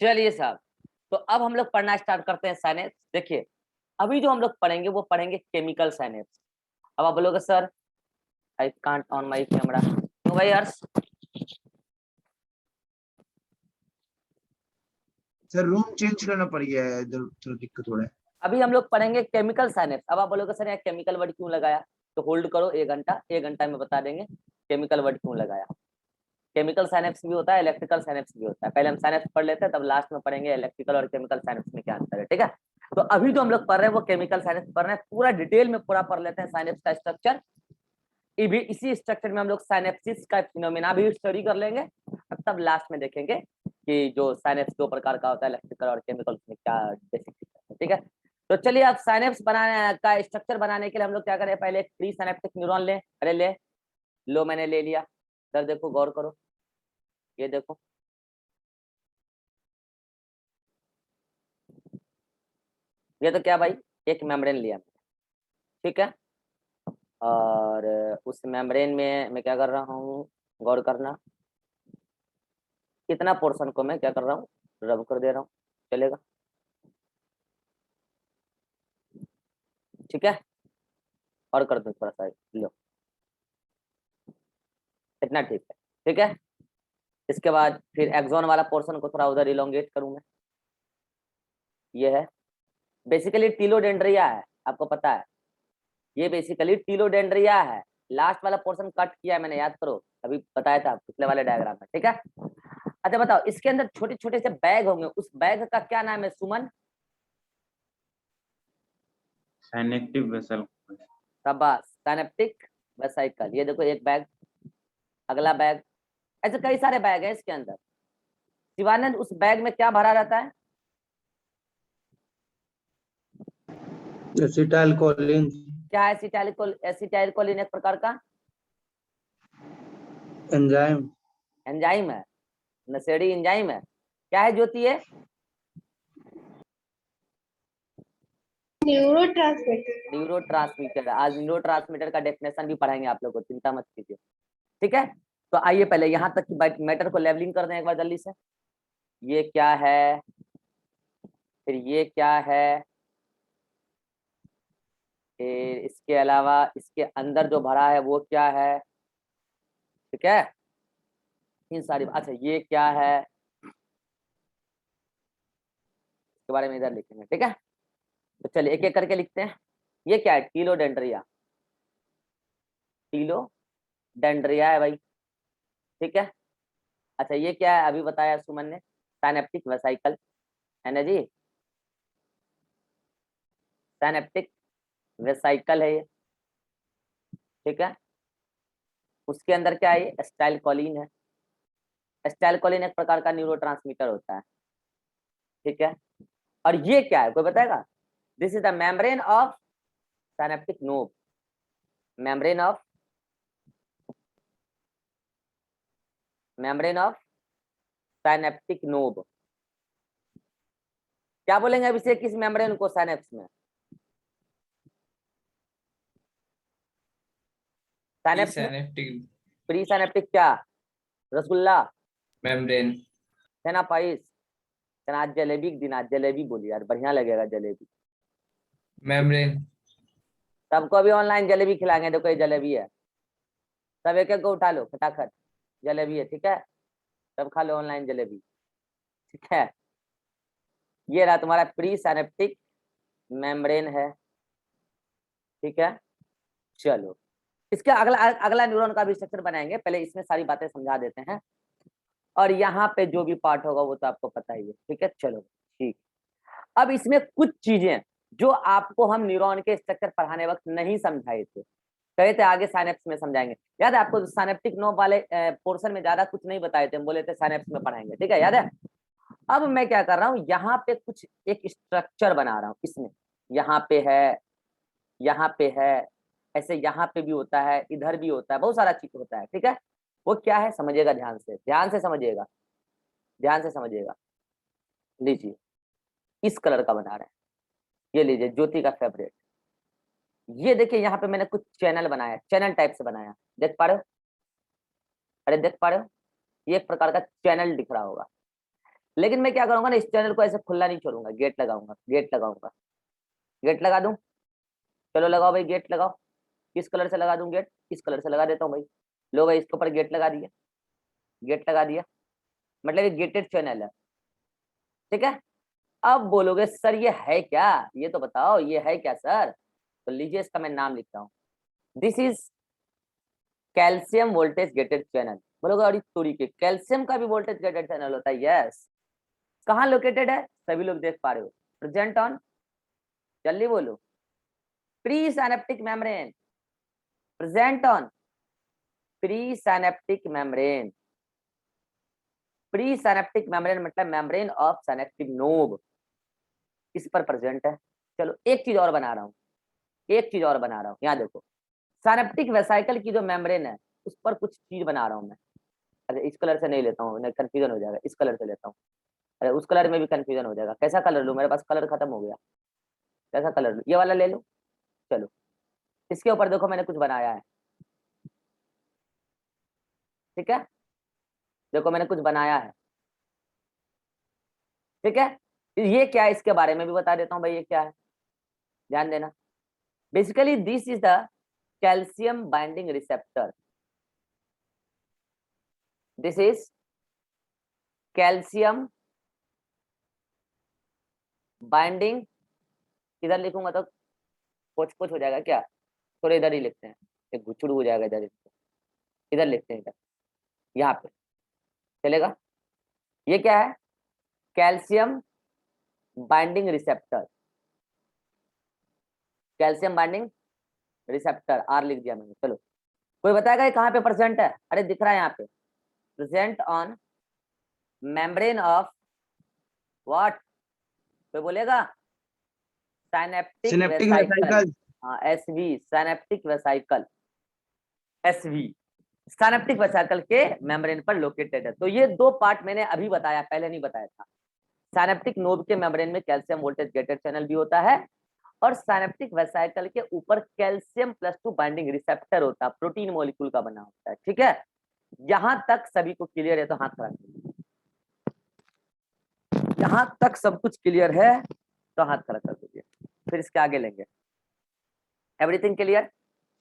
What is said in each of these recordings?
चलिए साहब, तो अब हम लोग पढ़ना स्टार्ट करते हैं साइनेप्स। देखिए अभी जो हम लोग पढ़ेंगे वो पढ़ेंगे केमिकल साइनेप्स। अब आप बोलोगे sir I can't on my camera, क्यों भाई हर्ष? सर रूम चेंज करना पड़ गया है, इधर थोड़ा दिक्कत हो रहा है। अभी हम लोग पढ़ेंगे केमिकल साइनेप्स। अब आप बोलोगे सर यहाँ केमिकल वर्ड क्यों लगाया? तो होल्ड करो 1 घंटा, 1 घंटा में बता देंगे केमिकल वर्ड क्यों लगाया। केमिकल साइनेप्स भी होता है, इलेक्ट्रिकल साइनेप्स भी होता है। पहले हम साइनेप्स पढ़ लेते हैं, तब लास्ट में पढ़ेंगे इलेक्ट्रिकल और केमिकल साइनेप्स में क्या अंतर है। ठीक है, तो अभी जो हम लोग पढ़ रहे हैं वो केमिकल साइनेप्स पढ़ रहे हैं। पूरा डिटेल में पूरा पढ़ लेते हैं साइनेप्स का स्ट्रक्चर। भी इसी स्ट्रक्चर में हम लोग साइनेप्सिस का फिनोमेना भी स्टडी कर लेंगे, तब लास्ट में देखेंगे कि जो साइनेप्स 2 प्रकार का होता है, इलेक्ट्रिकल और केमिकल, उसमें क्या बेसिक है। ठीक है, तो चलिए अब साइनेप्स बनाने का स्ट्रक्चर बनाने के लिए हम लोग क्या करें, पहले एक प्री साइनेप्टिक न्यूरॉन लें। अरे ले लो, मैंने ले लिया। सर देखो गौर करो, ये देखो ये तो क्या भाई, एक मेम्ब्रेन लिया। ठीक है, और उस मेम्ब्रेन में मैं क्या कर रहा हूँ, गौर करना, कितना पोर्शन को मैं क्या कर रहा हूँ, रब कर दे रहा हूँ। चलेगा? ठीक है, और कर दो थोड़ा सा, लो इतना ठीक है। ठीक है, इसके बाद फिर एक्सॉन वाला पोर्शन को थोड़ा उधर इलोंगेट करूँ मैं। ये है बेसिकली टीलोडेंड्रिया है, आपको पता है ये बेसिकली टीलोडेंड्रिया है। लास्ट वाला पोर्शन कट किया है मैंने, याद करो, अभी बताया था पिछले वाले डायग्राम में। ठीक है, अच्छा बताओ, इसके अंदर छोटे छोटे से बैग होंगे, उस बैग का क्या नाम है सुमन? Synaptic vessel. शाबाश, साइनेप्टिक वेसिकल। ये देखो एक बैग, अगला बैग, ऐसे कई सारे बैग हैं इसके अंदर। शिवानंद उस बैग में क्या भरा रहता है? Acetyl choline. क्या है? एसिटाइलकोलिन एक प्रकार का एंजाइम। एंजाइम है, नशेड़ी एंजाइम है। क्या है ज्योति ये? न्यूरोट्रांसमीटर। आज न्यूरोट्रांसमीटर का डेफिनेशन भी पढ़ाएंगे आप लोग को, चिंता मत कीजिए। ठीक है, तो आइए पहले यहाँ तक की मैटर को लेवलिंग कर दें एक बार जल्दी से। ये क्या है, फिर ये क्या है, फिर इसके अलावा इसके अंदर जो भरा है वो क्या है। ठीक है, इन सारी, अच्छा ये क्या है इसके बारे में इधर लिखेंगे। ठीक है, तो चलिए एक एक करके लिखते हैं। ये क्या है? टीलोडेंड्रिया, टीलोडेंड्रिया है भाई। ठीक है, अच्छा ये क्या है, अभी बताया सुमन ने, साइनेप्टिक वेसिकल है ना जी, साइनेप्टिक वेसिकल है ये। ठीक है, उसके अंदर क्या है, एसिटाइलकोलिन है। एसिटाइलकोलिन एक प्रकार का न्यूरोट्रांसमीटर होता है। ठीक है, और ये क्या है, कोई बताएगा? This is the membrane of synaptic knob, membrane of synaptic knob. क्या बोलेंगे अब इसे, किस मेम्ब्रेन को साइनेप्स में? साइनेप्स में साइनेप्टिक प्री साइनेप्टिक क्या, रसगुल्ला, मेम्ब्रेन। चना पाइस, चना, आज जलेबी के दिन, आज जलेबी बोली यार, बढ़िया लगेगा जलेबी। मेम्ब्रेन। सबको अभी ऑनलाइन जलेबी खिलाएंगे, देखो ये जलेबी है, सब एक एक को उठा लो फटाखट, जलेबी है। ठीक है, सब खा लो ऑनलाइन जलेबी। ठीक है, ये रहा तुम्हारा प्री साइनेप्टिक मेम्ब्रेन है। ठीक है, चलो इसके अगला अगला न्यूरॉन का भी स्ट्रक्चर बनाएंगे, पहले इसमें सारी बातें समझा देते हैं, और यहाँ पे जो भी पार्ट होगा वो तो आपको पता ही है। ठीक है, चलो ठीक। अब इसमें कुछ चीजें जो आपको हम न्यूरॉन के स्ट्रक्चर पढ़ाने वक्त नहीं समझाए थे, कहे थे आगे साइनेप्स में समझाएंगे। याद है आपको, साइनेप्टिक नोब वाले पोर्शन में ज्यादा कुछ नहीं बताए थे, हम बोले थे साइनेप्स में पढ़ाएंगे। ठीक है, याद है? अब मैं क्या कर रहा हूँ, यहाँ पे कुछ एक स्ट्रक्चर बना रहा हूँ इसमें, यहाँ पे है, यहाँ पे है, ऐसे यहाँ पे भी होता है, इधर भी होता है, बहुत सारा चीज होता है। ठीक है, वो क्या है समझिएगा, ध्यान से, ध्यान से समझिएगा, ध्यान से समझिएगा। लीजिए इस कलर का बना रहे हैं, ये लीजिए ज्योति का फेवरेट। ये देखिए यहाँ पे मैंने कुछ चैनल बनाया, चैनल टाइप से बनाया, देख पा रहे हो? अरे देख पा रहे हो, ये एक प्रकार का चैनल दिख रहा होगा। लेकिन मैं क्या करूंगा ना, इस चैनल को ऐसे खुला नहीं छोड़ूंगा, गेट लगाऊंगा, गेट लगाऊंगा, गेट लगा दूं। चलो लगाओ भाई, गेट लगाओ। किस कलर से लगा दूं गेट? इस कलर से लगा देता हूँ भाई। लो भाई, इसके ऊपर गेट लगा दिया, गेट लगा दिया, मतलब ये गेटेड चैनल है। ठीक है, अब बोलोगे सर ये है क्या, ये तो बताओ ये है क्या सर। तो लीजिए इसका मैं नाम लिखता हूँ, this is calcium voltage gated channel. बोलोगे अरे तोरी के, कैल्शियम का भी वोल्टेज गेटेड चैनल होता है? यस। कहाँ लोकेटेड है, सभी लोग देख पा रहे हो, प्रेजेंट ऑन, जल्दी बोलो, pre synaptic membrane, present on pre synaptic membrane. Pre synaptic membrane मतलब मेम्ब्रेन ऑफ साइनेप्टिक नोब, इस पर प्रेजेंट है। चलो एक चीज और बना रहा हूँ, एक चीज और बना रहा हूँ, यहाँ देखो, साइनेप्टिक वेसाइकल की जो मेम्ब्रेन है उस पर कुछ चीज बना रहा हूँ मैं। अरे इस कलर से नहीं लेता हूँ, नहीं कंफ्यूजन हो जाएगा, इस कलर से लेता हूँ। अरे उस कलर में भी कंफ्यूजन हो जाएगा, कैसा कलर लूँ, मेरे पास कलर खत्म हो गया, कैसा कलर लूँ, ये वाला ले लूँ। चलो इसके ऊपर देखो मैंने कुछ बनाया है, ठीक है, देखो मैंने कुछ बनाया है, ठीक है। ये क्या है इसके बारे में भी बता देता हूँ भाई, ये क्या है, ध्यान देना। Basically this is the calcium binding receptor, this is calcium binding, इधर लिखूंगा तो कुछ कुछ हो जाएगा क्या, थोड़ा इधर ही लिखते हैं, एक गुचड़ू हो जाएगा इधर, इसको इधर लिखते हैं, इधर यहाँ पे चलेगा। ये क्या है, calcium binding receptor, calcium binding receptor, R लिख दिया मैंने। चलो कोई बताएगा ये कहाँ पे प्रेजेंट है? अरे दिख रहा है यहाँ पे, present on membrane of what, कोई बोलेगा? Synaptic synaptic vesicle. वेसाइकल। हाँ SV, synaptic vesicle, SV, synaptic vesicle के मेम्ब्रेन पर लोकेटेड है। तो ये दो पार्ट मैंने अभी बताया, पहले नहीं बताया था। साइनेप्टिक नोब के मेम्ब्रेन में कैल्शियम वोल्टेज गेटेड चैनल भी होता है, और साइनेप्टिक वेसाइकल के ऊपर कैल्शियम +2 बाइंडिंग रिसेप्टर होता है, प्रोटीन मॉलिक्यूल का बना होता है। ठीक है, यहां तक सभी को क्लियर है तो हाथ खड़ा करिए, यहां तक सब कुछ क्लियर है तो हाथ खड़ा कर दीजिए, फिर इसके आगे लेंगे। Everything clear?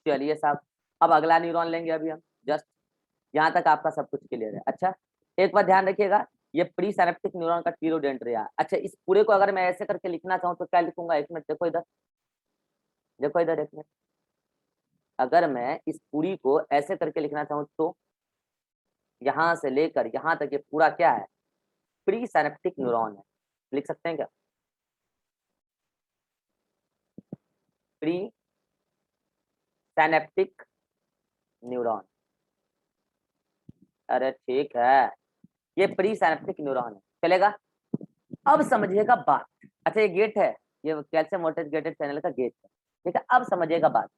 चलिए साहब, अब अगला न्यूरॉन लेंगे अभी हम, जस्ट यहाँ तक आपका सब कुछ क्लियर है। अच्छा एक बात ध्यान रखिएगा, ये प्री साइनेप्टिक न्यूरॉन का टीरोडेंड्रिया। अच्छा इस पूरे को अगर मैं ऐसे करके लिखना चाहूँ तो क्या लिखूंगा, एक मिनट देखो इधर, देखो इधर एक मिनट, अगर मैं इस पूरी को ऐसे करके लिखना चाहूँ तो यहां से लेकर यहां तक ये पूरा क्या है, प्री साइनेप्टिक न्यूरॉन है, लिख सकते हैं क्या, प्री साइनेप्टिक न्यूरॉन। अरे ठीक है, ये प्री साइनेप्टिक न्यूरॉन है, चलेगा। अब समझिएगा बात, अच्छा ये गेट है, ये कैल्शियम वोल्टेज गेटेड चैनल का गेट है, ठीक है। अब समझिएगा बात,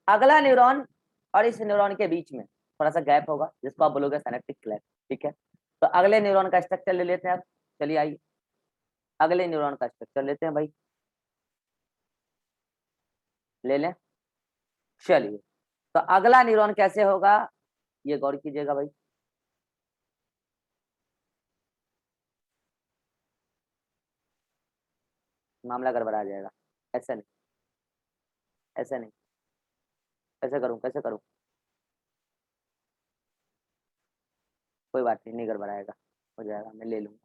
अगला न्यूरॉन और इस न्यूरॉन के बीच में थोड़ा सा गैप होगा जिसको आप बोलोगे सिनेप्टिक क्लेफ्ट, ठीक है। तो अगले न्यूरॉन का स्ट्रक्चर ले लेते हैं अब, चलिए आइए अगले न्यूरॉन का स्ट्रक्चर लेते हैं भाई, ले लें। चलिए तो अगला न्यूरॉन कैसे होगा, ये गौर कीजिएगा भाई, मामला गड़बड़ा जाएगा, ऐसे नहीं, ऐसे नहीं, कैसे करूं, कैसे करूं, कोई बात नहीं, नहीं गड़बड़ाएगा, हो जाएगा, मैं ले लूंगा।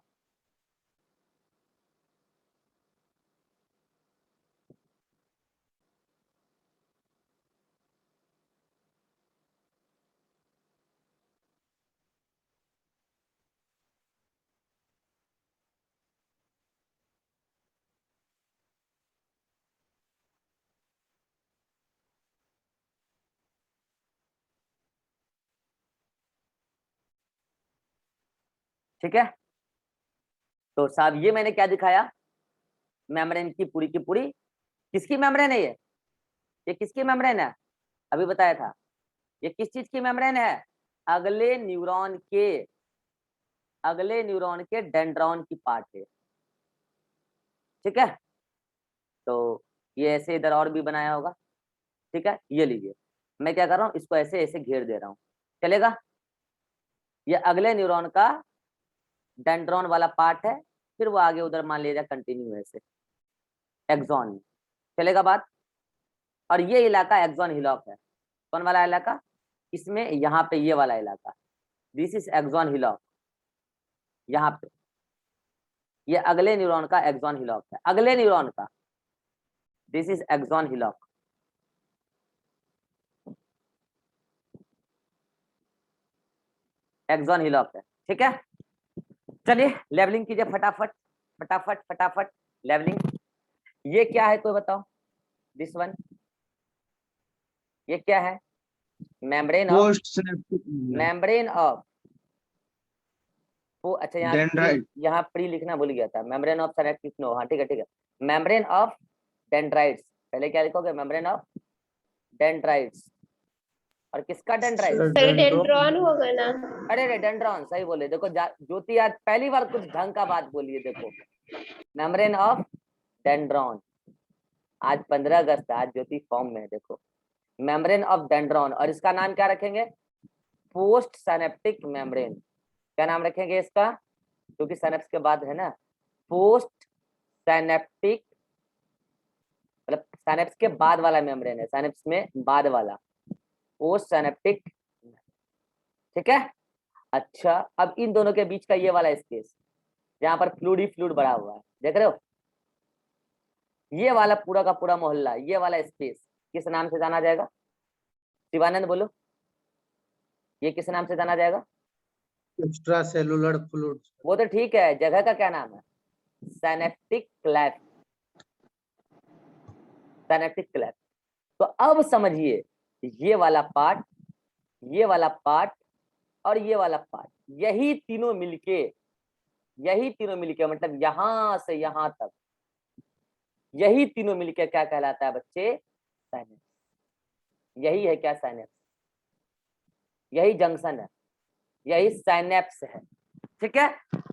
ठीक है, तो साहब ये मैंने क्या दिखाया, मेम्ब्रेन की पूरी किसकी मेम्ब्रेन है ये किसकी मेम्ब्रेन है, अभी बताया था, ये किस चीज की मेम्ब्रेन है, अगले न्यूरॉन के, अगले न्यूरॉन के डेंड्रॉन की पार्ट है, ठीक है। तो ये ऐसे इधर और भी बनाया होगा, ठीक है। ये लीजिए, मैं क्या कर रहा हूँ, इसको ऐसे ऐसे घेर दे रहा हूँ, चलेगा। ये अगले न्यूरॉन का डेंड्रॉन वाला पार्ट है, फिर वो आगे उधर मान लीजिए कंटिन्यू है ऐसे एक्सॉन में, चलेगा बात। और ये इलाका एक्सॉन हिलॉक है, कौन वाला इलाका, इसमें यहाँ पे ये वाला इलाका, दिस इज एक्सॉन हिलॉक, यहाँ पे ये अगले न्यूरॉन का एक्सॉन हिलॉक है, अगले न्यूरॉन का, this is axon hillock. Axon hillock है, ठीक है। चलिए लेवलिंग कीजिए फटाफट फटाफट फटाफट लेवलिंग। ये क्या है कोई बताओ, दिस वन, ये क्या है, membrane of, post synaptic membrane of, वो अच्छा डेंड्राइट। यहाँ प्री लिखना भूल गया था, मेम्ब्रेन ऑफ सिनेप्टिक नो, हाँ ठीक है ठीक है, मेम्ब्रेन ऑफ डेंड्राइट्स, पहले क्या लिखोगे, मेम्ब्रेन ऑफ डेंड्राइट्स, और किसका डेंड्राइट्स, डेंड्रॉन होगा ना। अरे रे डेंड्रॉन, सही बोले, देखो ज्योति आज पहली बार कुछ ढंग का बात बोलिए, देखो मेम्ब्रेन ऑफ डेंड्रॉन, आज 15 अगस्त, आज ज्योति फॉर्म में है, देखो मेम्ब्रेन ऑफ डेंड्रॉन, और इसका नाम क्या रखेंगे, पोस्ट सिनेप्टिक मेम्ब्रेन, क्या नाम रखेंगे इसका, क्योंकि सिनेप्स के बाद है ना, पोस्ट सिनेप्टिक, मतलब सिनेप्स के बाद वाला मेम्ब्रेन है, सिनेप्स में बाद वाला, पोस्ट सिनेप्टिक, ठीक है। अच्छा अब इन दोनों के बीच का ये वाला स्पेस जहां पर फ्लूड ही फ्लूड बड़ा हुआ है, देख रहे हो, ये वाला पूरा का पूरा मोहल्ला, ये वाला स्पेस किस नाम से जाना जाएगा, शिवानंद बोलो, ये किस नाम से जाना जाएगा, एक्स्ट्रा सेलुलर फ्लूइड। वो तो ठीक है, जगह का क्या नाम है, सिनेप्टिक क्लेफ्ट, सिनेप्टिक क्लेफ्ट। तो अब समझिए ये वाला पार्ट, ये वाला पार्ट और ये वाला पार्ट, यही तीनों मिलके, यही तीनों मिलके मतलब यहां से यहां तक, यही तीनों मिलके क्या कहलाता है बच्चे, साइनेप्स। यही है क्या, साइनेप्स, यही जंक्शन है, यही साइनेप्स है, ठीक है।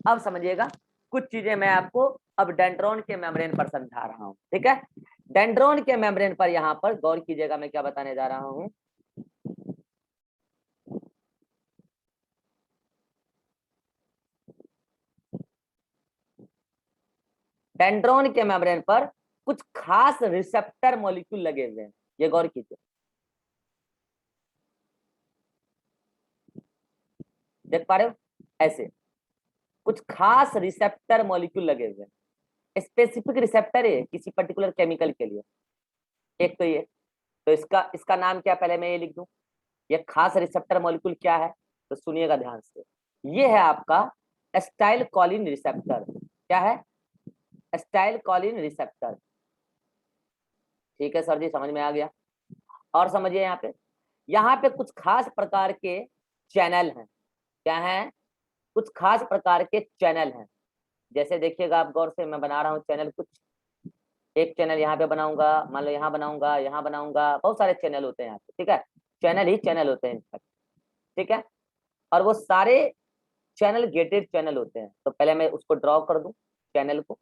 अब समझिएगा कुछ चीजें मैं आपको अब डेंड्रॉन के मेम्ब्रेन पर समझा रहा हूं, ठीक है। डेंड्रॉन के मेम्ब्रेन पर यहाँ पर गौर कीजिएगा, मैं क्या बताने जा रहा हूं, डेंड्रॉन के मेम्ब्रेन पर कुछ खास रिसेप्टर मॉलिक्यूल लगे हुए हैं, ये गौर कीजिए, देख पा रहे हो, ऐसे कुछ खास रिसेप्टर मॉलिक्यूल लगे हुए हैं, स्पेसिफिक रिसेप्टर है किसी पर्टिकुलर केमिकल के लिए, एक तो ये, तो इसका इसका नाम क्या, पहले मैं ये लिख दूं, ये खास रिसेप्टर मॉलिक्यूल क्या है, तो सुनिएगा ध्यान से, ये है आपका एस्टाइल कोलिन रिसेप्टर, क्या है, एस्टाइल कोलिन रिसेप्टर, ठीक है सर जी समझ में आ गया। और समझिए यहाँ पे कुछ खास प्रकार के चैनल हैं, क्या है, कुछ खास प्रकार के चैनल हैं, जैसे देखिएगा आप गौर से, मैं बना रहा हूँ चैनल, कुछ एक चैनल यहाँ पे बनाऊंगा, मान लो यहाँ बनाऊंगा, यहाँ बनाऊंगा, बहुत सारे चैनल होते हैं यहाँ पे, ठीक है, चैनल ही चैनल होते हैं इनफैक्ट, ठीक है। और वो सारे चैनल गेटेड चैनल होते हैं, तो पहले मैं उसको ड्रॉ कर दूं चैनल को,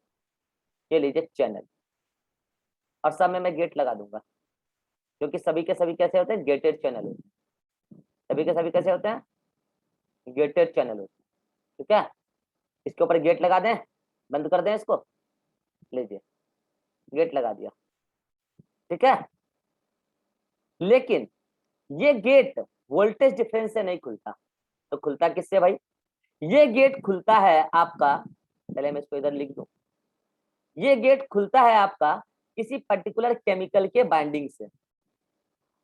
ये लीजिए चैनल, और सब में मैं गेट लगा दूंगा, क्योंकि सभी के सभी कैसे होते हैं, गेटेड चैनल होते हैं, सभी के सभी कैसे होते हैं, गेटेड चैनल होते हैं, ठीक है। इसके ऊपर गेट लगा दें, बंद कर दें इसको, लीजिए गेट लगा दिया, ठीक है। लेकिन ये गेट वोल्टेज डिफरेंस से नहीं खुलता, तो खुलता किससे भाई, ये गेट खुलता है आपका, पहले मैं इसको इधर लिख दूं, ये गेट खुलता है आपका किसी पर्टिकुलर केमिकल के बाइंडिंग से,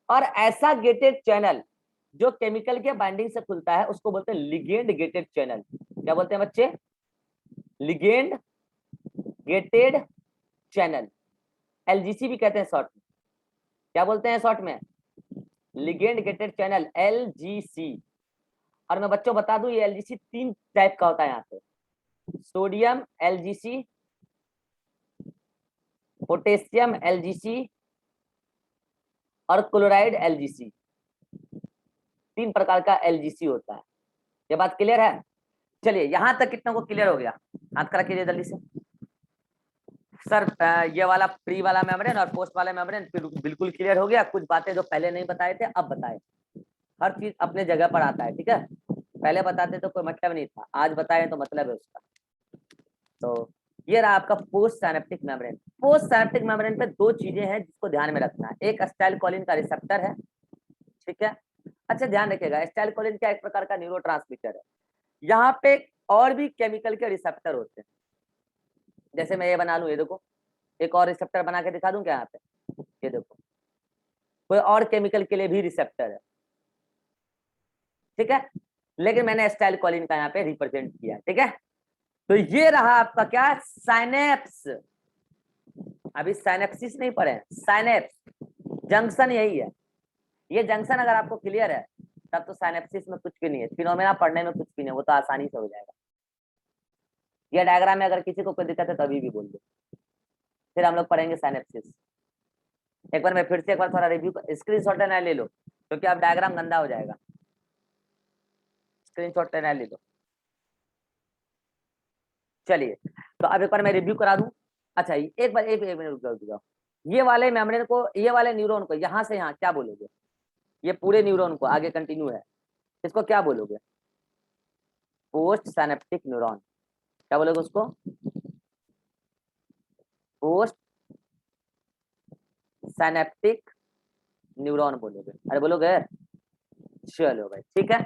और ऐसा गेटेड चैनल जो केमिकल के बाइंडिंग से खुलता है उसको बोलते हैं लिगेंड गेटेड चैनल, क्या बोलते हैं बच्चे, लिगेंड गेटेड चैनल, एलजीसी भी कहते हैं शॉर्ट में, क्या बोलते हैं शॉर्ट में, लिगेंड गेटेड चैनल, एलजीसी। और मैं बच्चों बता दूं ये एलजीसी 3 टाइप का होता है यहाँ पे, सोडियम एलजीसी, पोटेशियम एलजीसी और क्लोराइड एलजीसी, 3 प्रकार का एलजीसी होता है, ये बात क्लियर है। चलिए यहां तक कितनों को क्लियर हो गया, हाथ खड़ा कीजिए जल्दी से। सर ये वाला प्री वाला मेम्ब्रेन और पोस्ट वाला मेम्ब्रेन बिल्कुल क्लियर हो गया, कुछ बातें जो पहले नहीं बताए थे अब बताए, हर चीज अपने जगह पर आता है, ठीक है। पहले बताते तो कोई मतलब नहीं था, आज बताए तो मतलब है उसका। तो ये रहा आपका post synaptic membrane. Post synaptic membrane पे दो चीजें हैं जिसको ध्यान में रखना है, एक एसिटाइलकोलिन का रिसेप्टर है, ठीक है। अच्छा ध्यान रखिएगा, एसिटाइलकोलिन क्या एक प्रकार का न्यूरोट्रांसमीटर है। यहाँ पे और भी केमिकल के रिसेप्टर होते हैं, जैसे मैं ये बना लूं, ये देखो एक और रिसेप्टर बना के दिखा दूं क्या यहाँ पे, ये देखो कोई और केमिकल के लिए भी रिसेप्टर है, ठीक है, लेकिन मैंने एसिटाइलकोलिन का यहाँ पे रिप्रेजेंट किया, ठीक है। तो ये रहा आपका क्या, साइनेप्स। अभी साइनेप्सिस नहीं पढ़े, साइनेप्स जंक्शन यही है। ये जंक्शन अगर आपको क्लियर है तब तो साइनेप्सिस में कुछ भी नहीं है, फिनोमेना पढ़ने में कुछ भी नहीं, वो तो आसानी से हो जाएगा। ये डायग्राम में अगर किसी को कोई दिक्कत है तो अभी भी बोल दो, फिर हम लोग पढ़ेंगे साइनेप्सिस। एक बार मैं फिर से एक बार थोड़ा रिव्यू, स्क्रीनशॉट लेना ले लो क्योंकि अब डायग्राम गंदा हो जाएगा। स्क्रीनशॉट लेना ले लो। चलिए तो अब एक बार मैं रिव्यू करा दूं। अच्छा एक बार एक मिनट रुक जाओ। ये वाले मेम्ब्रेन को, ये वाले न्यूरॉन को यहाँ से यहाँ क्या बोलोगे, ये पूरे न्यूरॉन को आगे कंटिन्यू है, इसको क्या बोलोगे, पोस्ट साइनेप्टिक न्यूरॉन। क्या बोलोगे उसको, पोस्ट साइनेप्टिक न्यूरॉन बोलोगे। अरे बोलोगे, चलो भाई ठीक है,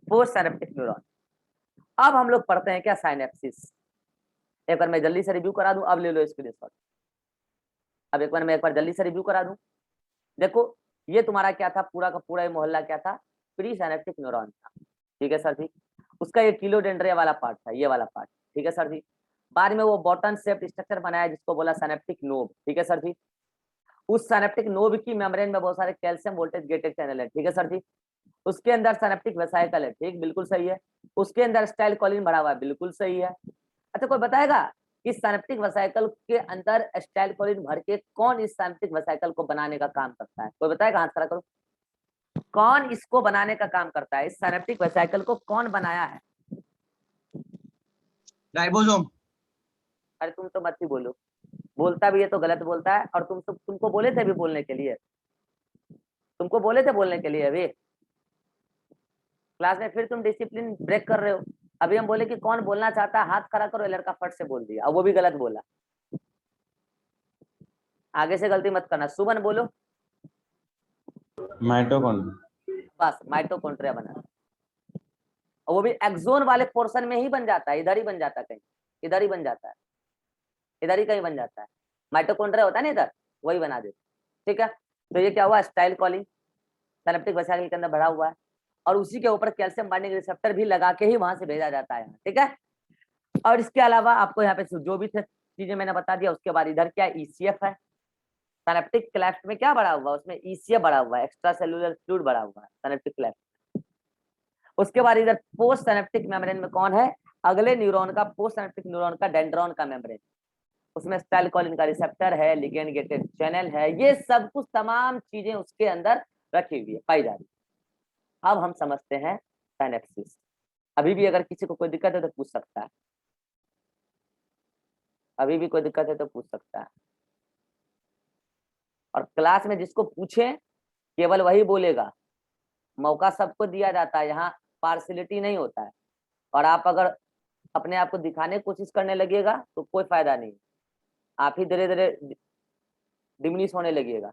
पोस्ट साइनेप्टिक न्यूरॉन। अब हम लोग पढ़ते हैं क्या, साइनेप्सिस। एक बार मैं जल्दी से रिव्यू करा दूं, अब ले लो स्क्रीनशॉट। अब एक बार मैं एक बार जल्दी से रिव्यू करा दूं। देखो ये तुम्हारा क्या था, पूरा का पूरा ये मोहल्ला क्या था, प्री साइनेप्टिक न्यूरॉन था, ठीक है सर जी। उसका ये किलोडेंड्रिया वाला पार्ट था, ये वाला पार्ट, ठीक है सर जी। बाद में वो बॉटन शेप्ड स्ट्रक्चर बनाया जिसको बोला साइनेप्टिक नोब, ठीक है सर जी। उस साइनेप्टिक नोब की मेम्ब्रेन में बहुत सारे कैल्शियम वोल्टेज गेटेड चैनल है, ठीक है सर जी। उसके अंदर साइनेप्टिक वेसाइकल है, ठीक, बिल्कुल सही है। उसके अंदर एसिटाइलकोलिन भरा हुआ है, बिल्कुल सही है। अच्छा कोई बताएगा इस साइनेप्टिक वेसाइकल के अंदर एसिटाइलकोलिन भर के कौन इस साइनेप्टिक वेसाइकल को बनाने का काम करता है, कोई बताएगा, हाथ खड़ा करो। कौन इसको बनाने का काम करता है, इस साइनेप्टिक वेसाइकल को कौन बनाया है। राइबोसोम। अरे तुम तो मत ही बोलो, बोलता भी है तो गलत बोलता है। और तुमको बोले थे अभी बोलने के लिए, तुमको बोले थे बोलने के लिए अभी क्लास में, फिर तुम डिसिप्लिन ब्रेक कर रहे हो। अभी हम बोले कि कौन बोलना चाहता है, हाथ खड़ा करो, लड़का फट से बोल दिया और वो भी गलत बोला। आगे से गलती मत करना, सुमन बोलो। माइटोकॉन्ड्रिया। बस माइटोकॉन्ड्रिया बना, और वो भी एक्सोन वाले पोर्शन में ही बन जाता है, इधर ही बन जाता है, कहीं इधर ही बन जाता है, इधर ही कहीं बन जाता है। माइटोकॉन्ड्रिया होता है ना इधर, वही बना देते, ठीक है। तो ये क्या हुआ, एसिटाइलकोलिन साइनेप्टिक वेसाइकल के अंदर भरा हुआ है, और उसी के ऊपर कैल्शियम बाइंडिंग रिसेप्टर भी लगा के ही वहां से भेजा जाता है, ठीक है। और इसके अलावा आपको यहाँ पे जो भी चीजें मैंने बता दिया, उसके बाद इधर क्या ईसीएफ है, साइनेप्टिक क्लेफ्ट में क्या बड़ा हुआ है, उसमें ईसीएफ बड़ा हुआ है, एक्स्ट्रा सेलुलर फ्लूइड बड़ा हुआ है साइनेप्टिक क्लेफ्ट। उसके बाद इधर पोस्ट साइनेप्टिक मेम्ब्रेन में कौन है, अगले न्यूरॉन का, पोस्ट साइनेप्टिक न्यूरॉन का डेंड्रॉन का मेम्ब्रेन, उसमें एसिटाइलकोलिन का रिसेप्टर है, लिगेंड गेटेड चैनल है, ये सब कुछ तमाम चीजें उसके अंदर रखी हुई है, पाई जा रही है। अब हम समझते हैं साइनेप्सिस। अभी भी अगर किसी को कोई दिक्कत है तो पूछ सकता है, अभी भी कोई दिक्कत है तो पूछ सकता है। और क्लास में जिसको पूछे केवल वही बोलेगा, मौका सबको दिया जाता है, यहाँ पार्शियलिटी नहीं होता है। और आप अगर अपने आप को दिखाने की कोशिश करने लगिएगा तो कोई फायदा नहीं, आप ही धीरे धीरे डिमिनिश होने लगिएगा।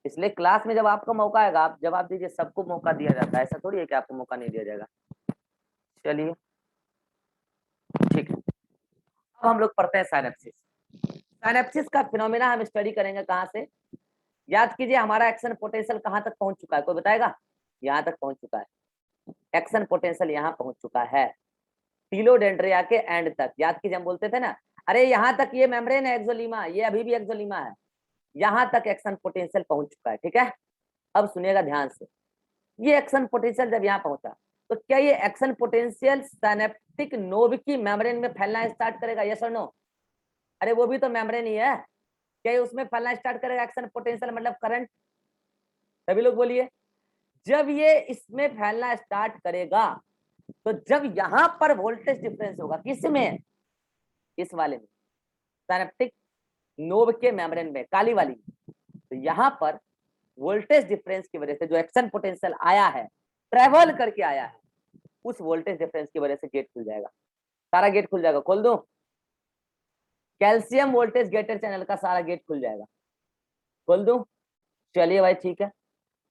इसलिए क्लास में जब आपका मौका आएगा आप जवाब दीजिए, सबको मौका दिया जाता है, ऐसा थोड़ी है कि आपको मौका नहीं दिया जाएगा। चलिए ठीक है, अब हम लोग पढ़ते हैं साइनेप्सिस। साइनेप्सिस का फिनोमेना हम स्टडी करेंगे कहाँ से, याद कीजिए हमारा एक्शन पोटेंशियल कहाँ तक पहुंच चुका है, कोई बताएगा, यहाँ तक पहुंच चुका है, एक्शन पोटेंशियल यहाँ पहुंच चुका है, टीलोडेंड्रिया के एंड तक। याद कीजिए हम बोलते थे ना, अरे यहाँ तक ये मेम्ब्रेन है एक्सोलीमा, ये अभी भी एक्सोलीमा है, यहाँ तक एक्शन पोटेंशियल पहुंच चुका है, ठीक है। अब सुनिएगा ध्यान से, ये एक्शन पोटेंशियल जब यहाँ पहुंचा तो क्या ये एक्शन पोटेंशियल साइनेप्टिक नोब की मेम्ब्रेन में फैलना स्टार्ट करेगा, यस और नो। अरे वो भी तो मेम्ब्रेन ही है, क्या ये उसमें फैलना स्टार्ट करेगा एक्शन पोटेंशियल मतलब करंट, सभी लोग बोलिए। जब ये इसमें फैलना स्टार्ट करेगा तो जब यहाँ पर वोल्टेज डिफरेंस होगा, किसमें, इस वाले में, साइनेप्टिक नोब के मेम्ब्रेन में, काली वाली, तो यहाँ पर वोल्टेज डिफरेंस की वजह से जो एक्शन पोटेंशियल आया है, ट्रेवल करके आया है, उस वोल्टेज डिफरेंस की वजह से गेट खुल जाएगा, सारा गेट खुल जाएगा। खोल दूं? कैल्शियम वोल्टेज गेटर चैनल का सारा गेट खुल जाएगा। खोल दूं? चलिए भाई ठीक है।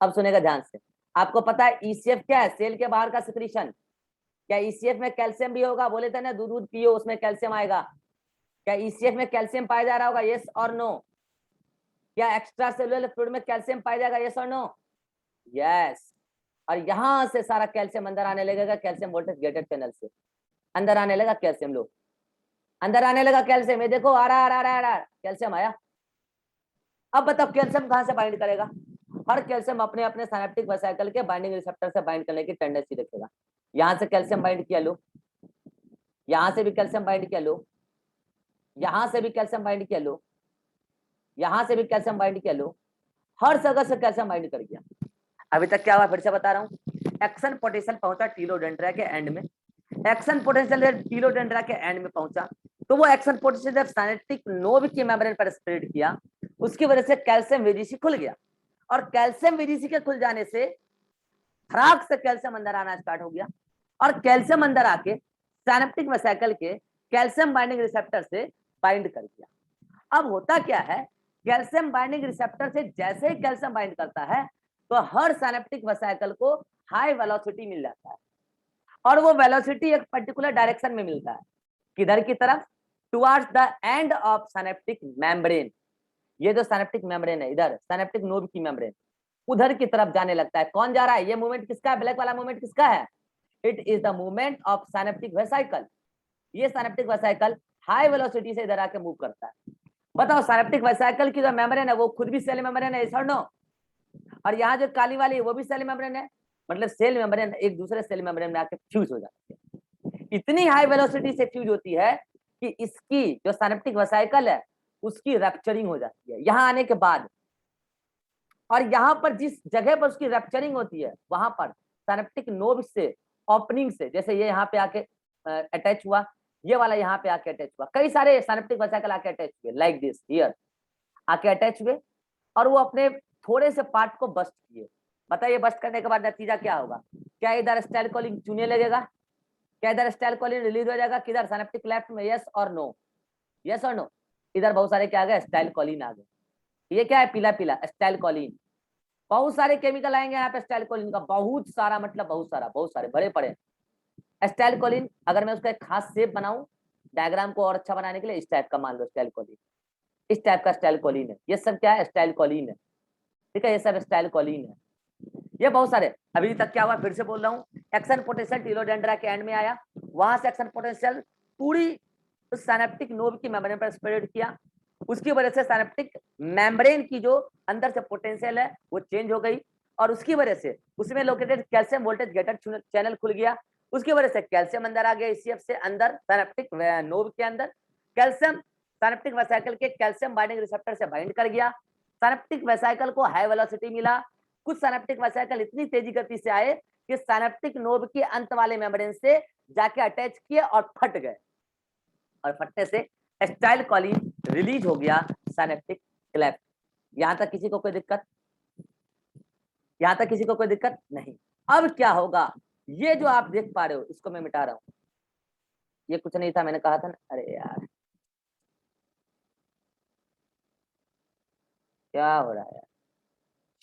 अब सुनेगा ध्यान से। आपको पता है ईसीएफ क्या है? सेल के बाहर का सिक्रीशन। क्या ईसीएफ में कैल्शियम भी होगा? बोले थे ना दूध दूध पियो उसमें कैल्शियम आएगा। क्या ईसीएफ में कैल्शियम पाया जा रहा होगा? यस और नो? क्या एक्स्ट्रा सेलुलर फ्लूइड में कैल्शियम पाया जाएगा? यस और नो? यस। और यहां से सारा कैल्शियम अंदर आने लगेगा, कैल्शियम वोल्टेज गेटेड चैनल से अंदर आने लगा कैल्शियम। लो अंदर आने लगा कैल्शियम, ये देखो आ रहा कैल्शियम आया। अब बताओ कैल्शियम कहां से बाइंड करेगा? हर कैल्शियम अपने अपने सिनेप्टिक वेसिकल के बाइंडिंग रिसेप्टर से बाइंड करने की टेंडेंसी रखेगा। यहां से कैल्शियम बाइंड किया, लो यहां से भी कैल्शियम बाइंड किया, लो यहां से भी कैल्शियम बाइंड किया, लो यहां से भी कैल्शियम बाइंड किया, लो हर जगह से कैल्शियम बाइंड कर गया। अभी तक क्या हुआ फिर से बता रहा हूँ। एक्शन पोटेंशियल पहुंचा टीलोडेंड्रा के एंड में। एक्शन पोटेंशियल टीलोडेंड्रा के एंड में पहुंचा तो वो एक्शन पोटेंशियल जब सिनेप्टिक नोड की मेम्ब्रेन पर स्प्रेड किया उसकी वजह से कैल्शियम वीजीसी खुल गया। और कैल्शियम वीजीसी के खुल जाने से फराक से कैल्शियम अंदर आना स्टार्ट हो गया। और कैल्शियम अंदर आके सिनेप्टिक वेसिकल के कैल्शियम बाइंडिंग रिसेप्टर से बाइंड कर दिया। अब होता क्या है, कैल्शियम बाइंडिंग रिसेप्टर से जैसे ही कैल्शियम बाइंड करता है तो हर सिनेप्टिक वेसिकल को हाई वेलोसिटी मिल जाता है। और वो वेलोसिटी एक पर्टिकुलर डायरेक्शन में मिलता है। किधर की तरफ? Towards the end of synaptic membrane. ये जो सिनेप्टिक मेम्ब्रेन है, इधर सिनेप्टिक नोड की मेम्ब्रेन, उधर की तरफ जाने लगता है। कौन जा रहा है? ये मूवमेंट किसका है? ब्लैक वाला मूवमेंट किसका है? It is the movement of synaptic vesicle. ये सिनेप्टिक वेसिकल हाई वेलोसिटी से इधर आके मूव करता है। बताओ सिनेप्टिक वेसिकल की जो मेम्ब्रेन है वो खुद भी सेल मेम्ब्रेन है, सर नो? और यहाँ जो काली वाली है वो भी सेल मेम्ब्रेन है। मतलब सेल मेम्ब्रेन एक दूसरे सेल मेम्ब्रेन में आके फ्यूज हो जाती है। इतनी हाई वेलोसिटी से फ्यूज होती है कि इसकी जो सिनेप्टिक वेसिकल है उसकी रप्चरिंग हो जाती है यहाँ आने के बाद। और यहाँ पर जिस जगह पर उसकी रप्चरिंग होती है वहां पर सिनेप्टिक नोड से ओपनिंग से, जैसे ये यहाँ पे आके अटैच हुआ, ये वाला यहाँ पे आके अटैच हुआ, कई सारे सिनेप्टिक वेसिकल आके अटैच हुए लाइक दिस हियर आके अटैच हुए और वो अपने थोड़े से पार्ट को बस्ट किए। बताइए बस्ट करने के बाद नतीजा क्या होगा? क्या इधर स्टाइलकोलिन चूने लगेगा? क्या इधर स्टाइलकोलिन रिलीज हो जाएगा? किधर? सिनेप्टिक लेफ्ट में? यस और नो? यस और नो? इधर बहुत सारे क्या आ गए? स्टाइलकोलिन आ गए। ये क्या है? पीला पीला स्टाइलकोलिन। बहुत सारे केमिकल आएंगे यहाँ पे स्टाइलकोलिन का, बहुत सारा, मतलब बहुत सारे बड़े पड़े स्टाइलकोलिन। अगर मैं उसका एक खास शेप बनाऊं डायग्राम को और अच्छा बनाने के लिए, इस टाइप का मान लो स्टाइलकोलिन, इस टाइप का स्टाइलकोलिन है। ये सब क्या है? स्टाइलकोलिन है। ठीक है, ये सब स्टाइलकोलिन है। ये बहुत सारे। अभी तक क्या हुआ फिर से बोल रहा हूँ, एक्शन पोटेंशियल टीलोडेंड्रा के एंड में आया, वहां से एक्शन पोटेंशियल पूरी सिनेप्टिक नोड की मेम्ब्रेन पर स्प्रेड किया। उसकी वजह से सिनेप्टिक मेम्ब्रेन की जो अंदर से पोटेंशियल है वो चेंज हो गई और उसकी वजह से उसमें located calcium voltage gated channel खुल गया। उसकी वजह से कैल्शियम अंदर आ गया ईसीएफ से अंदर सिनेप्टिक नोड के अंदर। कैल्शियम सिनेप्टिक वेसिकल के कैल्शियम बाइंडिंग रिसेप्टर से बाइंड कर गया। सिनेप्टिक वेसिकल को हाई वेलोसिटी मिला। कुछ सिनेप्टिक वेसिकल इतनी तेजी गति से आए कि सिनेप्टिक नोड के अंत वाले मेम्ब्रेन से जाके अटैच किए और फट गए। और फटने से स्टाइलकोलिन रिलीज हो गया सिनेप्टिक क्लेफ्ट। यहां तक किसी को कोई दिक्कत? यहां तक किसी को कोई दिक्कत नहीं? अब क्या होगा? ये जो आप देख पा रहे हो इसको मैं मिटा रहा हूं। ये कुछ नहीं था, मैंने कहा था ना। अरे यार क्या हो रहा है यार?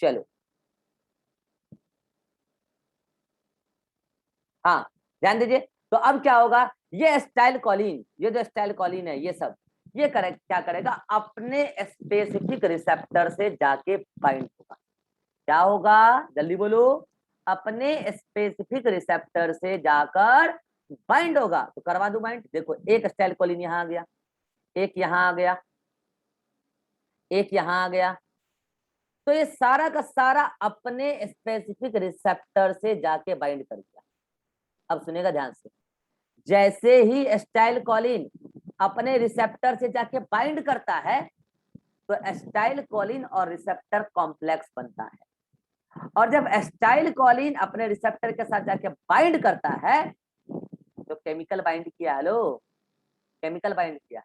चलो हाँ ध्यान दीजिए। तो अब क्या होगा? ये स्टाइलकोलिन, ये जो स्टाइलकोलिन है ये सब ये क्या करेगा? अपने स्पेसिफिक रिसेप्टर से जाके बाइंड होगा। क्या होगा? जल्दी बोलो। अपने स्पेसिफिक रिसेप्टर से जाकर बाइंड होगा। तो करवा दो बाइंड। देखो एक स्टाइलकोलिन यहाँ आ गया, एक यहाँ आ गया, एक यहाँ आ गया। तो ये सारा का सारा अपने स्पेसिफिक रिसेप्टर से जाके बाइंड कर दिया। अब सुनेगा ध्यान से। जैसे ही स्टाइलकोलिन अपने रिसेप्टर से जाके बाइंड करता है तो स्टाइलकोलिन और रिसेप्टर कॉम्प्लेक्स बनता है। और जब स्टाइलकोलिन अपने रिसेप्टर के साथ जाके बाइंड करता है तो केमिकल बाइंड किया। हेलो, केमिकल बाइंड किया।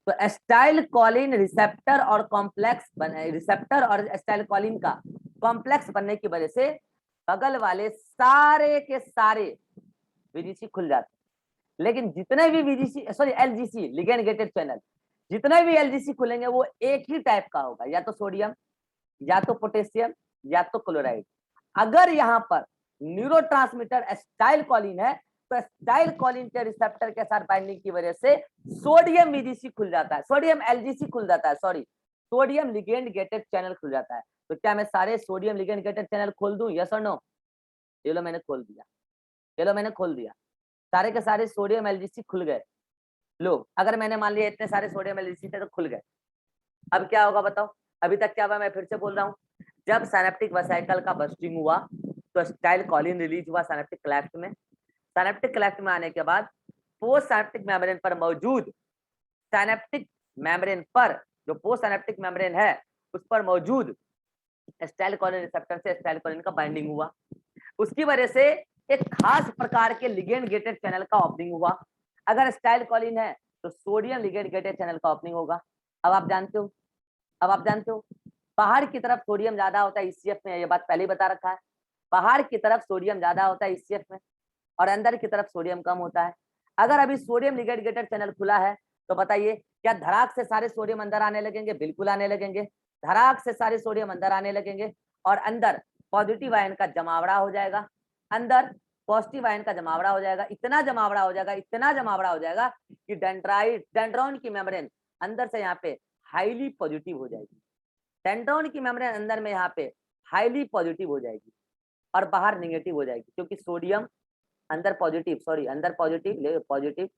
तो स्टाइलकोलिन रिसेप्टर और कॉम्प्लेक्स बने, रिसेप्टर और स्टाइलकोलिन का कॉम्प्लेक्स बनने की वजह से बगल वाले सारे के सारे VGC खुल जाता है। लेकिन जितने भी VGC sorry LGC ligand gated channel, जितने भी LGC खुलेंगे वो एक ही टाइप का होगा, या तो सोडियम, या तो पोटेशियम, या तो क्लोराइड। अगर यहाँ पर न्यूरोट्रांसमीटर एसिटाइल कोलिन है तो एसिटाइल कोलिन के रिसेप्टर के साथ बाइंडिंग की वजह से सोडियम VGC खुल जाता है, सोडियम LGC खुल जाता है, sorry sodium ligand gated channel खुल जाता है। तो क्या मैं सारे सोडियम लिगेंड गेटेड चैनल खोल दूं, यस और नो? ये लो मैंने खोल दिया, चलो मैंने खोल दिया, सारे के सारे सोडियम LGC खुल गए। लो अगर मैंने मान लिया इतने सारे सोडियम LGC थे तो खुल गए। अब क्या होगा बताओ? अभी तक क्या हुआ, मैं फिर से बोल रहा हूँ, जब साइनेप्टिक वेसिकल का बस्टिंग हुआ तो एसिटाइल कोलिन रिलीज हुआ साइनेप्टिक क्लेफ्ट में। साइनेप्टिक क्लेफ्ट में आने के बाद पोस्ट साइनेप्टिक मेम्ब्रेन पर मौजूद साइनेप्टिक मेम्ब्रेन पर, जो पोस्ट साइनेप्टिक मेम्ब्रेन है उस पर मौजूद एसिटाइल कोलिन रिसेप्टर से एसिटाइल कोलिन का बाइंडिंग हुआ। उसकी वजह से एक खास प्रकार के लिगेंड गेटेड चैनल का ओपनिंग हुआ। अगर एसिटाइल कोलिन है तो सोडियम लिगेंड गेटेड चैनल का ओपनिंग होगा। अब आप जानते हो, बाहर की तरफ सोडियम ज्यादा होता है ECF में, ये बात पहले ही बता रखा है। बाहर की तरफ सोडियम ज्यादा होता है ECF में और अंदर की तरफ सोडियम कम होता है। अगर अभी सोडियम लिगेंड गेटेड चैनल खुला है तो बताइए क्या धड़ाक से सारे सोडियम अंदर आने लगेंगे? बिल्कुल आने लगेंगे, धड़ाक से सारे सोडियम अंदर आने लगेंगे और अंदर पॉजिटिव आयन का जमावड़ा हो जाएगा, अंदर पॉजिटिव आयन का जमावड़ा हो जाएगा, इतना जमावड़ा हो जाएगा, इतना जमावड़ा हो जाएगा कि डेंड्राइन की मेम्ब्रेन अंदर से यहाँ पे हाईली पॉजिटिव हो जाएगी। डेंड्राइन की मेम्ब्रेन अंदर में यहाँ पे हाईली पॉजिटिव हो जाएगी और बाहर निगेटिव हो जाएगी, क्योंकि सोडियम अंदर पॉजिटिव, सॉरी अंदर पॉजिटिव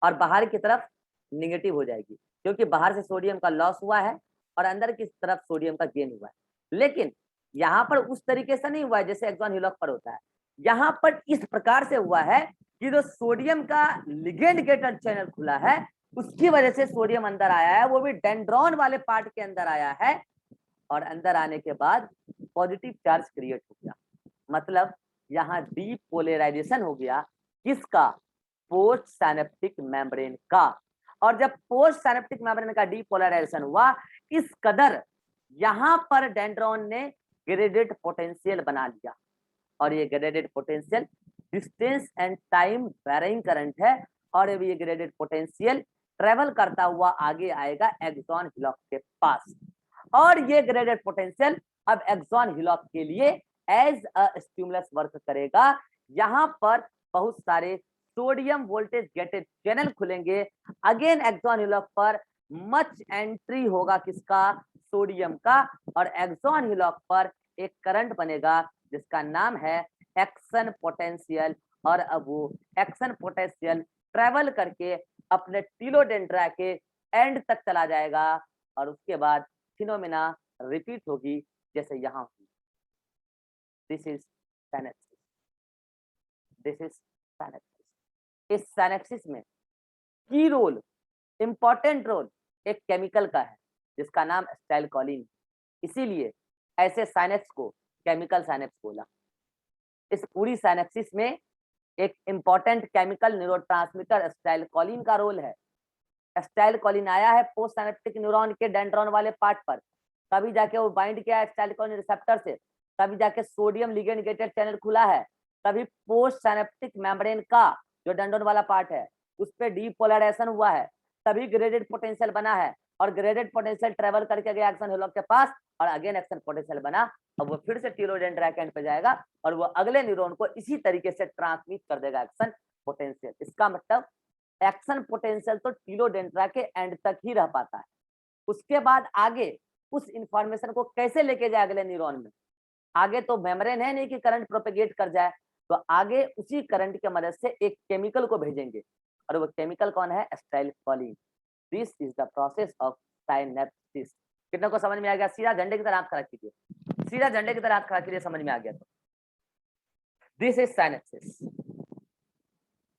और बाहर की तरफ निगेटिव हो जाएगी, क्योंकि बाहर से सोडियम का लॉस हुआ है और अंदर की तरफ सोडियम का गेन हुआ है। लेकिन यहाँ पर उस तरीके से नहीं हुआ है जैसे एक्सॉन हिलॉक पर होता है। यहाँ पर इस प्रकार से हुआ है कि जो सोडियम का लिगेंड गेटेड चैनल खुला है उसकी वजह से सोडियम अंदर आया है, वो भी डेंड्रॉन वाले पार्ट के अंदर आया है और अंदर आने के बाद पॉजिटिव चार्ज क्रिएट हो गया। मतलब यहाँ डीपोलराइजेशन हो गया, किसका? पोस्ट साइनेप्टिक मेम्ब्रेन का। और जब पोस्ट साइनेप्टिक मेम्ब्रेन का डीपोलराइजेशन हुआ, इस कदर यहाँ पर डेंड्रॉन ने ग्रेडेड पोटेंशियल बना लिया और ये graded potential distance and time varying current है और ये ग्रेडेड पोटेंशियल ट्रेवल करता हुआ आगे आएगा एक्सॉन हिलॉक के पास और ये ग्रेडेड पोटेंशियल अब एक्सॉन हिलॉक के लिए एज अ स्टिमुलस वर्क करेगा। यहाँ पर बहुत सारे सोडियम वोल्टेज गेटेड चैनल खुलेंगे। अगेन एक्सॉन हिलॉक पर मच एंट्री होगा किसका? सोडियम का, और एक्सॉन हिलॉक पर एक करंट बनेगा जिसका नाम है एक्शन पोटेंशियल और अब वो एक्शन पोटेंशियल ट्रेवल करके अपने टीलोडेंड्रा के एंड तक चला जाएगा और उसके बाद फिनोमेना रिपीट होगी जैसे यहाँ हुई। This is synapsis, this is synapsis. इस साइनेप्सिस में की रोल, इंपॉर्टेंट रोल एक केमिकल का है जिसका नाम एसिटाइल कोलिन, इसीलिए ऐसे साइनेप्स को केमिकल साइनेप्स बोला। इस पूरी साइनेप्सिस में एक important chemical neurotransmitter acetyl choline का रोल है। एसिटाइल कोलिन आया है पोस्ट साइनेप्टिक न्यूरॉन के डेंड्रॉन वाले पार्ट पर, तभी जाके वो बाइंड किया एसिटाइल कोलिन रिसेप्टर से, तभी जाके सोडियम लिगेंड गेटेड चैनल खुला है, तभी पोस्ट साइनेप्टिक मेम्ब्रेन का जो डेंड्रॉन वाला पार्ट है उस पर डीपोलराइजेशन हुआ है, तभी ग्रेडेड पोटेंशियल बना है और ग्रेडेड पोटेंशियल ट्रेवल करके गया एक्सन हिलॉक के पास और अगेन एक्शन पोटेंशियल बना। अब वो फिर से टीलोडेंड्रा के एंड पे जाएगा और वो अगले न्यूरॉन को इसी तरीके से ट्रांसमिट कर देगा एक्शन पोटेंशियल। इसका मतलब एक्शन पोटेंशियल तो टीलोडेंड्रा के एंड तक ही रह पाता है, उसके बाद आगे उस इंफॉर्मेशन को कैसे लेके जाए अगले न्यूरॉन में? आगे तो मेम्ब्रेन है नहीं कि करंट प्रोपेगेट कर जाए, तो आगे उसी करंट के मदद से एक केमिकल को भेजेंगे और वो केमिकल कौन है? Acetylcholine. This is the process of synapsis. कितने को समझ में आ गया? सीधा झंडे की तरह हाथ खड़ा कीजिए, सीधा झंडे की तरह हाथ खड़ा कीजिए, समझ में आ गया तो। This is synapsis.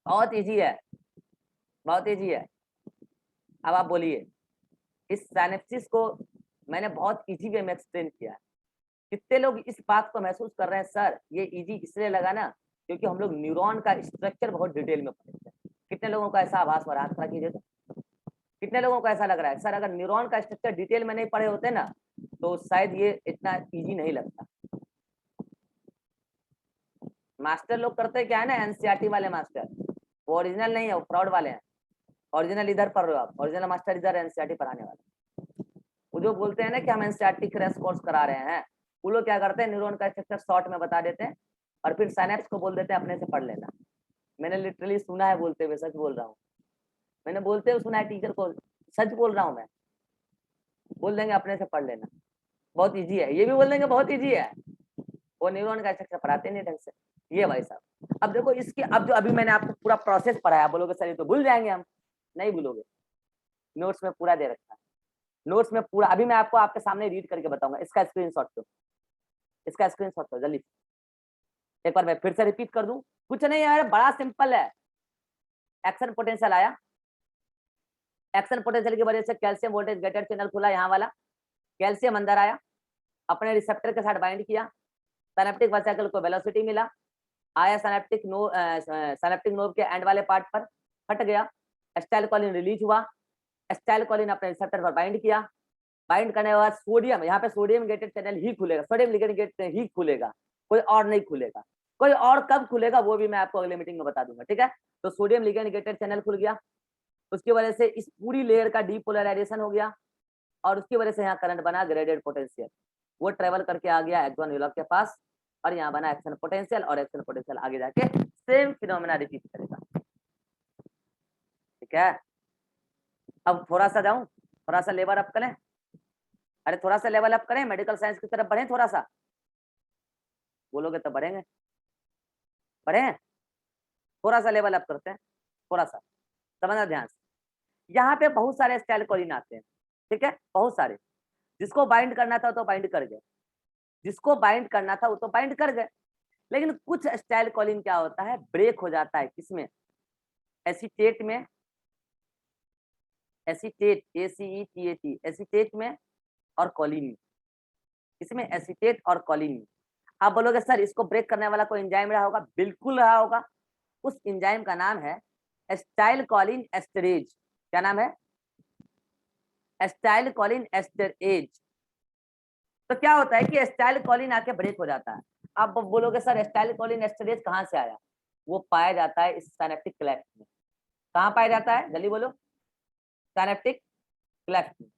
बहुत इजी है, बहुत इजी है। अब आप बोलिए, इस साइनेप्सिस को मैंने बहुत इजी वे में एक्सप्लेन किया है। कितने लोग इस बात को महसूस कर रहे हैं सर ये इजी इसलिए लगा ना क्योंकि हम लोग न्यूरॉन का स्ट्रक्चर बहुत डिटेल में पढ़ते हैं। कितने लोगों का ऐसा आभास हो रहा है? हाथ खड़ा कीजिए तो। कितने लोगों को ऐसा लग रहा है सर अगर न्यूरॉन का स्ट्रक्चर डिटेल में नहीं पढ़े होते ना तो शायद ये इतना इजी नहीं लगता? मास्टर लोग करते क्या है ना, एनसीईआरटी वाले मास्टर, वो ओरिजिनल नहीं है, वो फ्रॉड वाले हैं। ओरिजिनल इधर पढ़ रहे हो आप, ओरिजिनल मास्टर इधर एनसीईआरटी पढ़ाने वाले। वो जो बोलते हैं ना कि हम एनसीईआरटी क्रैश कोर्स करा रहे हैं, वो लोग क्या करते हैं, न्यूरॉन का स्ट्रक्चर शॉर्ट में बता देते हैं और फिर साइनेप्स को बोल देते हैं अपने से पढ़ लेना। मैंने लिटरली सुना है बोलते हुए, सच बोल रहा हूँ, मैंने बोलते हुए सुना है टीचर को, सच बोल रहा हूँ मैं। बोल देंगे अपने से पढ़ लेना, बहुत इजी है, ये भी बोल देंगे बहुत इजी है। वो न्यूरॉन का स्ट्रक्चर पढ़ाते नहीं ढंग से। ये भाई साहब, अब देखो इसके, अब जो अभी मैंने आपको पूरा प्रोसेस पढ़ाया, बोलोगे सर ये तो भूल जाएंगे हम, नहीं भूलोगे, नोट्स में पूरा दे रखा है, नोट्स में पूरा। अभी मैं आपको आपके सामने रीड करके बताऊंगा, इसका स्क्रीनशॉट लो, इसका स्क्रीनशॉट लो जल्दी। एक बार मैं फिर से रिपीट कर दूं, कुछ नहीं यार, बड़ा सिंपल है। एक्शन पोटेंशियल आया, एक्शन पोटेंशियल की वजह से कैल्शियम वोल्टेज गेटेड चैनल खुला, यहाँ वाला कैल्शियम अंदर आया, अपने रिसेप्टर के साथ बाइंड किया, सिनेप्टिक वेसिकल को वेलोसिटी मिला, आया सिनेप्टिक नोब के एंड वाले पार्ट पर, हट गया, एसिटाइलकोलिन रिलीज हुआ, एसिटाइलकोलिन अपने रिसेप्टर पर बाइंड किया, बाइंड करने के बाद सोडियम, यहाँ पे सोडियम गेटेड चैनल ही खुलेगा, सोडियम लिगेंड गेट ही खुलेगा, कोई और नहीं खुलेगा। कोई और कब खुलेगा वो भी मैं आपको अगले मीटिंग में बता दूंगा, ठीक है। तो सोडियम लिगेंड गेटेड चैनल खुल गया, उसकी वजह से इस पूरी लेयर का डीपोलराइजेशन हो गया और उसकी वजह से यहाँ करंट बना ग्रेडेड पोटेंशियल, वो ट्रेवल करके आ गया एक्सॉन न्यूलॉक के पास और यहाँ बना एक्शन पोटेंशियल, और एक्शन पोटेंशियल आगे जाके सेम फिनोमेना रिपीट करेगा, ठीक है। अब थोड़ा सा जाऊं, थोड़ा सा लेवल अप करें, अरे थोड़ा सा लेवल अप करें, मेडिकल साइंस की तरफ बढ़े, थोड़ा सा बोलोगे तो बढ़ेंगे, बढ़े, थोड़ा सा लेवल अप करते हैं, थोड़ा सा समझना ध्यान से। यहाँ पे बहुत सारे एसिटाइलकोलिन आते हैं, ठीक है, बहुत सारे, जिसको बाइंड करना था तो बाइंड कर गए, जिसको बाइंड करना था वो तो बाइंड कर गए, लेकिन कुछ एसिटाइलकोलिन क्या होता है, ब्रेक हो जाता है, किसमें, एसीटेट में, एसीटेट ACETAT एसीटेट में और कोलिन में, इसमें एसीटेट और कोलिन में। आप बोलोगे सर इसको ब्रेक करने वाला कोई एंजाइम रहा होगा, बिल्कुल रहा होगा, उस एंजाइम का नाम है एसिटाइलकोलिन एस्टरेज। क्या नाम है, एसिटाइलकोलिन एस्टरेज। तो क्या होता है कि एसिटाइलकोलिन आके ब्रेक हो जाता है। आप बोलोगे सर एसिटाइलकोलिन एस्टरेज कहाँ से आया, वो पाया जाता है इस सिनेप्टिक क्लेफ्ट में। कहाँ पाया जाता है, जल्दी बोलो, सिनेप्टिक क्लेफ्ट में,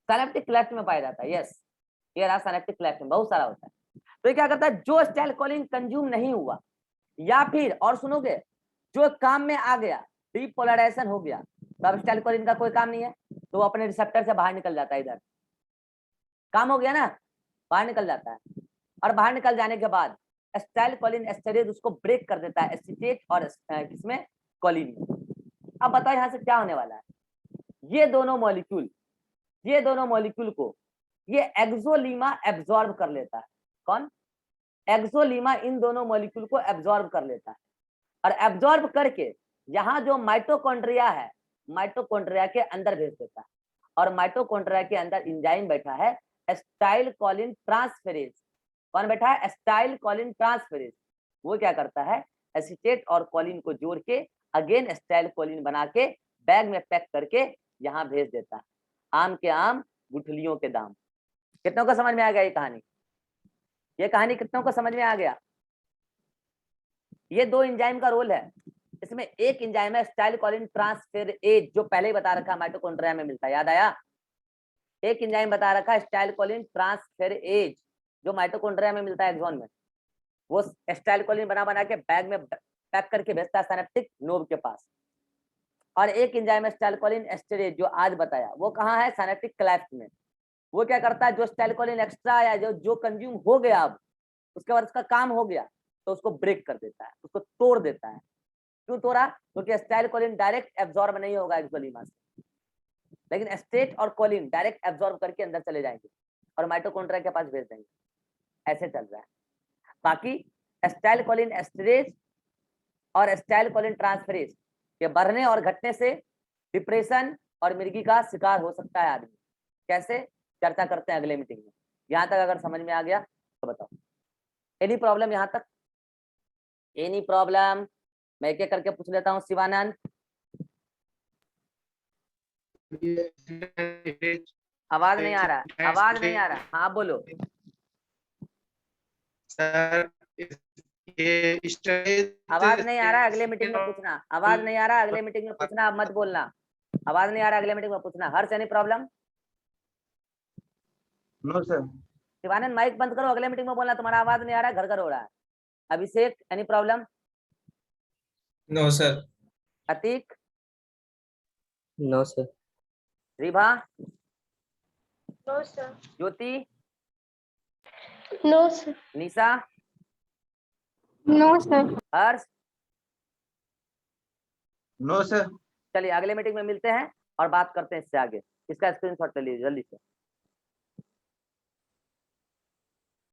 सिनेप्टिक क्लेफ्ट में पाया जाता है, यस, ये रहा सिनेप्टिक क्लेफ्ट में, बहुत सारा होता है। तो ये क्या करता है, जो एसिटाइलकोलिन कंज्यूम नहीं हुआ, या फिर और सुनोगे, जो काम में आ गया, डीपोलराइजेशन हो गया, तो अब एसिटाइलकोलिन का कोई काम नहीं है, तो वो अपने रिसेप्टर से बाहर निकल जाता है, इधर काम हो गया ना, बाहर निकल जाता है, और बाहर निकल जाने के बाद एसिटाइलकोलिन एस्टरेज उसको ब्रेक कर देता है एसीटेट और किसमें, कोलिन में। अब बताओ यहाँ से क्या होने वाला है, ये दोनों मॉलिक्यूल, ये दोनों मॉलिक्यूल को ये एक्सोलीमा एब्जॉर्ब कर लेता है। कौन, एक्सोलीमा इन दोनों मॉलिक्यूल को एब्जॉर्ब कर लेता है, और एब्जॉर्ब करके यहाँ जो माइटोकॉन्ड्रिया है, माइटोकॉन्ड्रिया के अंदर भेज देता है, और माइटोकॉन्ड्रिया के अंदर एंजाइम बैठा है एसिटाइलकोलिन ट्रांसफेरेज। कौन बैठा है, एसिटाइलकोलिन ट्रांसफेरेज। वो क्या करता है, एसीटेट और कोलिन को जोड़ के अगेन एसिटाइलकोलिन बना के बैग में पैक करके यहाँ भेज देता है। आम के आम गुठलियों के दाम। कितनों को समझ में आ गया ये कहानी, ये कहानी कितनों को समझ में आ गया। ये दो एंजाइम का रोल है, इसमें एक एंजाइम है एसिटाइलकोलिन ट्रांसफेरेज, जो पहले ही बता रखा माइटोकॉन्ड्रिया में मिलता है, याद आया। एक एंजाइम बता रखा है एसिटाइलकोलिन ट्रांसफेरेज, जो माइटोकॉन्ड्रिया में मिलता है एक्सॉन में, वो एसिटाइलकोलिन बना बना के बैग में पैक करके भेजता है सिनेप्टिक नोब के पास। और एक एंजाइम एसिटाइलकोलिन एस्टरेज जो आज बताया, वो कहाँ है, सिनेप्टिक क्लेफ्ट में। वो क्या करता है, जो एसिटाइलकोलिन एक्स्ट्रा आया, जो कंज्यूम हो गया, अब उसके बाद उसका काम हो गया, तो उसको ब्रेक कर देता है, उसको तोड़ देता है। क्यों तोड़ा, क्योंकि एसिटाइलकोलिन डायरेक्ट एब्जॉर्ब नहीं होगा एक्सोलीमा से, लेकिन एस्टेट और कोलिन डायरेक्ट एब्जॉर्ब करके अंदर चले जाएंगे और माइटोकॉन्ड्रिया के पास भेज देंगे। ऐसे चल रहा है। बाकी एसिटाइलकोलिन एस्टरेज और एसिटाइलकोलिन ट्रांसफेरेज के बढ़ने और घटने से डिप्रेशन और मिर्गी का शिकार हो सकता है आदमी। कैसे, चर्चा करते हैं अगले मीटिंग में। यहाँ तक अगर समझ में आ गया तो बताओ, एनी प्रॉब्लम यहाँ तक, एनी प्रॉब्लम। मैं एक एक करके पूछ लेता हूँ। शिवानंद, आवाज नहीं आ रहा, आवाज नहीं आ रहा, हाँ बोलो। सर ये आवाज नहीं आ रहा है, अगले मीटिंग में पूछना। आवाज नहीं आ रहा है, अगले मीटिंग में पूछना, अब मत बोलना। आवाज नहीं आ रहा है, अगले मीटिंग में पूछना। Harsh any problem? No sir. Shivanand mike बंद करो, अगले मीटिंग में बोलना, तुम्हारा आवाज नहीं आ रहा है, घर घर हो रहा है। Abhishek any problem? No sir. Atiq? No sir. Ribha? No sir. Jyoti? No sir. Nisha? No sir. Harsh? No sir. चलिए अगले मीटिंग में मिलते हैं और बात करते हैं इससे आगे। इसका स्क्रीनशॉट ले लीजिए जल्दी से।